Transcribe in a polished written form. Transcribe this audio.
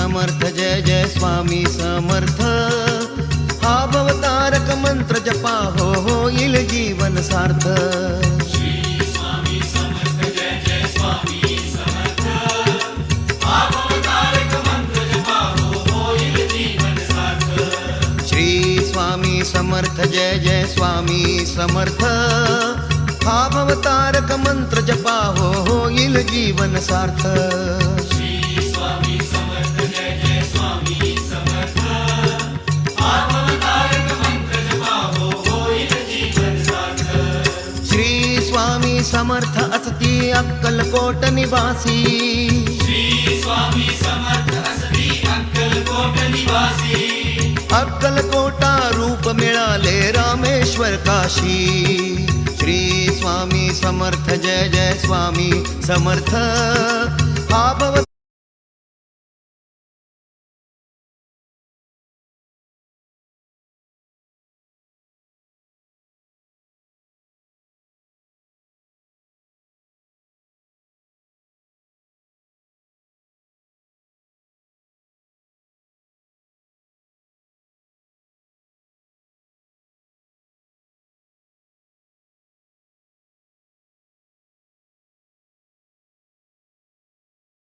समर्थ जय जय स्वामी समर्थ हा भवतारक मंत्र जपा होईल जीवन सार्थ समर्थ जय जय स्वामी समर्थ हा भवतारक मंत्र जपा होईल जीवन सार्थ श्री स्वामी समर्थ जय जय स्वामी समर्थ हा भवतारक मंत्र जपा होईल जीवन सार्थ श्री स्वामी समर्थ असती अक्कलकोट निवासी श्री स्वामी समर्थ असती अक्कलकोट निवासी अक्कलकोटा रूप मिळाले रामेश्वर काशी श्री स्वामी समर्थ जय जय स्वामी समर्थ हा भव